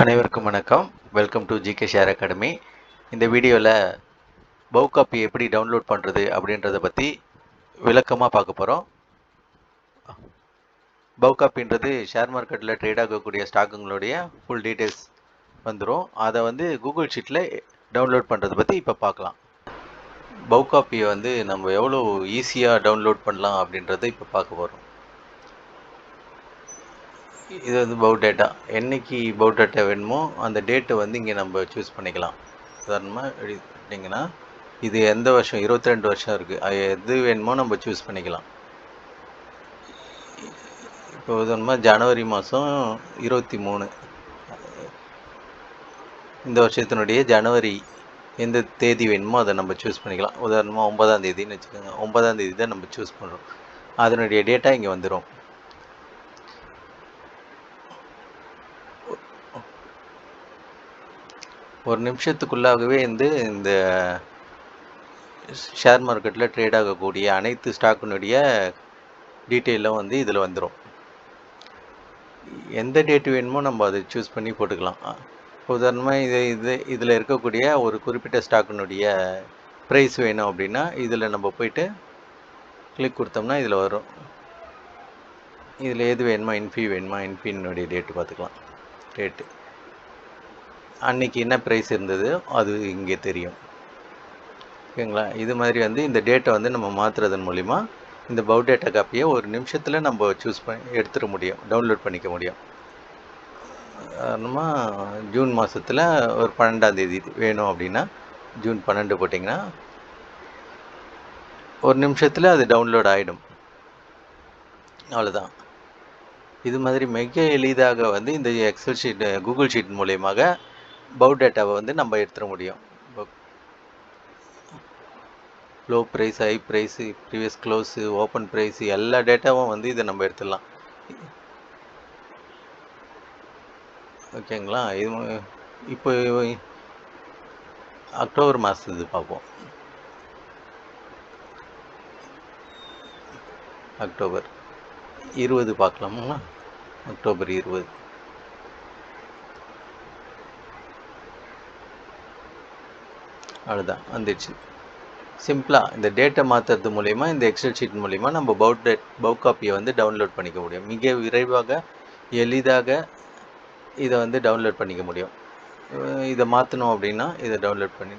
அனைவருக்கும் வணக்கம். Welcome to GK share academy. இந்த வீடியோவில் பவ் காப்பி எப்படி டவுன்லோட் பண்ணுறது அப்படின்றத பற்றி விளக்கமாக பார்க்க போகிறோம். பவ் காப்பின்றது ஷேர் மார்க்கெட்டில் ட்ரேட் ஆகக்கூடிய ஸ்டாக்குங்களுடைய ஃபுல் டீட்டெயில்ஸ் வந்துடும். அதை கூகுள் ஷீட்டில் டவுன்லோட் பண்ணுறதை பற்றி இப்போ பார்க்கலாம். பவ் காப்பியை நம்ம எவ்வளோ ஈஸியாக டவுன்லோட் பண்ணலாம் அப்படின்றத இப்போ பார்க்க போகிறோம். இது பவ் டேட்டா. என்னைக்கு பவ் டேட்டா வேணுமோ அந்த டேட்டை இங்கே நம்ம சூஸ் பண்ணிக்கலாம். உதாரணமாக எடுத்திங்கன்னா இது எந்த வருஷம் 22 வருஷம் இருக்குது, அது எது வேணுமோ நம்ம சூஸ் பண்ணிக்கலாம். இப்போ உதாரணமாக ஜனவரி மாதம் 23 இந்த வருஷத்தினுடைய ஜனவரி எந்த தேதி வேணுமோ அதை நம்ம சூஸ் பண்ணிக்கலாம். உதாரணமாக 9ஆம் தேதின்னு வச்சுக்கோங்க. 9ஆம் தேதி தான் நம்ம சூஸ் பண்ணுறோம். அதனுடைய டேட்டா இங்கே வந்துடும். ஒரு நிமிஷத்துக்குள்ளாகவே இந்த ஷேர் மார்க்கெட்டில் ட்ரேட் ஆகக்கூடிய அனைத்து ஸ்டாக்குனுடைய டீட்டெயிலும் இதில் வந்துடும். எந்த டேட்டு வேணுமோ நம்ம அதை சூஸ் பண்ணி போட்டுக்கலாம். உதாரணமாக இதில் இருக்கக்கூடிய ஒரு குறிப்பிட்ட ஸ்டாக்குனுடைய ப்ரைஸ் வேணும் அப்படின்னா இதில் நம்ம போயிட்டு கிளிக் கொடுத்தோம்னா இதில் வரும். இதில் எது வேணுமா, இன்ஃபி வேணுமா, இன்ஃபினுடைய டேட்டு பார்த்துக்கலாம். டேட்டு அன்னைக்கு என்ன ப்ரைஸ் இருந்தது அது இங்கே தெரியும். ஓகேங்களா? இது மாதிரி இந்த டேட்டை நம்ம மாற்றுறதன் மூலிமா இந்த பவ் டேட்டா காப்பியை ஒரு நிமிஷத்தில் நம்ம சூஸ் பண்ணி எடுத்துட முடியும், டவுன்லோட் பண்ணிக்க முடியும். உதாரணமாக ஜூன் மாதத்தில் ஒரு 12ஆம் தேதி வேணும் அப்படின்னா ஜூன் 12 போட்டிங்கன்னா ஒரு நிமிஷத்தில் அது டவுன்லோட் ஆகிடும். அவ்வளோதான். இது மாதிரி மிக எளிதாக இந்த எக்ஸல் ஷீட், கூகுள் ஷீட் மூலியமாக பவ் டேட்டாவை நம்ம எடுத்துட முடியும். Low price, high price, previous close, open price எல்லா டேட்டாவும் இதை நம்ம எடுத்துடலாம். ஓகேங்களா? இது இப்போ அக்டோபர் மாதத்து பார்ப்போம். அக்டோபர் 20 பார்க்கலாமா? அக்டோபர் 20 அவ்வளோதான், வந்துடுச்சு. சிம்பிளாக இந்த டேட்டை மாற்றுறது மூலயமா, இந்த எக்ஸல் ஷீட் மூலிமா நம்ம பவ் காப்பியை டவுன்லோட் பண்ணிக்க முடியும். மிக விரைவாக எளிதாக இதை டவுன்லோட் பண்ணிக்க முடியும். இதை மாற்றணும் அப்படின்னா இதை டவுன்லோட் பண்ணி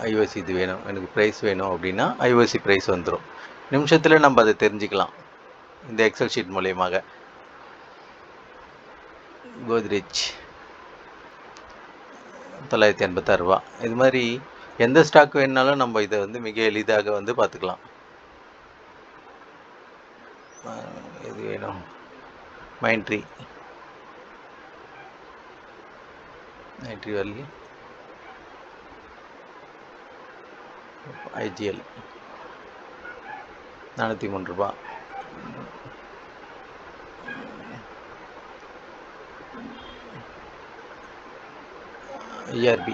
ஐஓசி இது வேணும், எனக்கு ப்ரைஸ் வேணும் அப்படின்னா ஐஓசி ப்ரைஸ் வந்துடும். நிமிஷத்தில் நம்ம அதை தெரிஞ்சுக்கலாம் இந்த எக்ஸல் ஷீட் மூலியமாக. கோத்ரேஜ் 986 ரூபா. இது மாதிரி எந்த ஸ்டாக் வேணுனாலும் நம்ம இதை மிக எளிதாக பார்த்துக்கலாம். இது வேணும், மைண்ட்ரி வேல்யூ, ஐஜிஎல் 403 ரூபா. ஐஆர்பி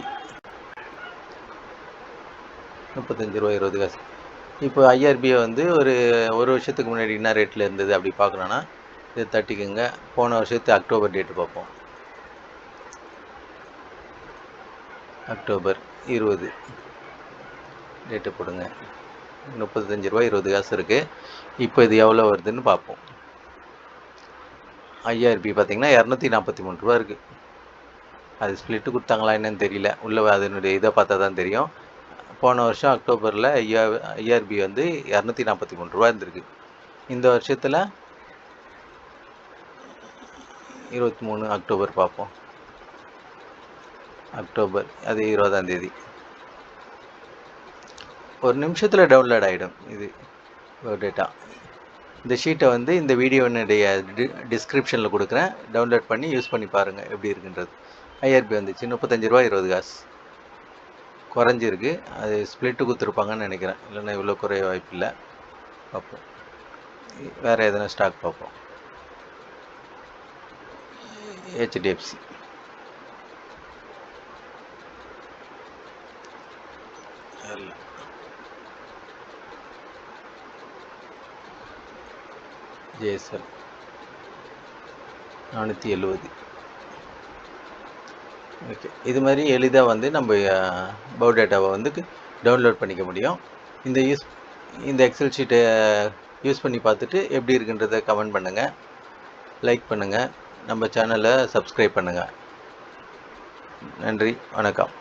35 ரூபா 20 காசு. இப்போ ஐஆர்பியை ஒரு வருஷத்துக்கு முன்னாடி என்ன ரேட்டில் இருந்தது அப்படி பார்க்கணுன்னா இதை தட்டிக்குங்க. போன வருஷத்து அக்டோபர் டேட்டு பார்ப்போம். அக்டோபர் 20 டேட்டு போடுங்க. 35 ரூபா 20 காசு இருக்குது. இப்போ இது எவ்வளோ வருதுன்னு பார்ப்போம். ஐஆர்பி பார்த்திங்கன்னா 243 ரூபா இருக்குது. அது ஸ்ப்ளிட்டு கொடுத்தாங்களா என்னன்னு தெரியல, உள்ளே அதனுடைய இதை பார்த்தா தான் தெரியும். போன வருஷம் அக்டோபரில் ஐஆர்பி 243 ரூபா இருந்திருக்கு. இந்த வருஷத்தில் 23 அக்டோபர் பார்ப்போம். அக்டோபர் அது 20ஆம் தேதி. ஒரு நிமிஷத்தில் டவுன்லோட் ஆகிடும் இது டேட்டா. இந்த ஷீட்டை இந்த வீடியோனுடைய டிஸ்கிரிப்ஷனில் கொடுக்குறேன், டவுன்லோட் பண்ணி யூஸ் பண்ணி பாருங்கள் எப்படி இருக்குன்றது. ஐஆர்பி வந்துச்சு 35 ரூபா 20 காசு. குறைஞ்சிருக்கு, அது ஸ்ப்ளிட்டு கொடுத்துருப்பாங்கன்னு நினைக்கிறேன், இல்லைன்னா இவ்வளோ குறைய வாய்ப்பு இல்லை. பார்ப்போம், வேறு எதனா ஸ்டாக் பார்ப்போம். HDFC JSL 470. ஓகே. இது மாதிரி எளிதாக வந்து நம்ம பவ் டேட்டாவை வந்து டவுன்லோட் பண்ணிக்க முடியும். இந்த எக்ஸல் ஷீட்டை யூஸ் பண்ணி பார்த்துட்டு எப்படி இருக்குன்றதை கமெண்ட் பண்ணுங்கள், லைக் பண்ணுங்கள், நம்ம சேனலை சப்ஸ்கிரைப் பண்ணுங்கள். நன்றி, வணக்கம்.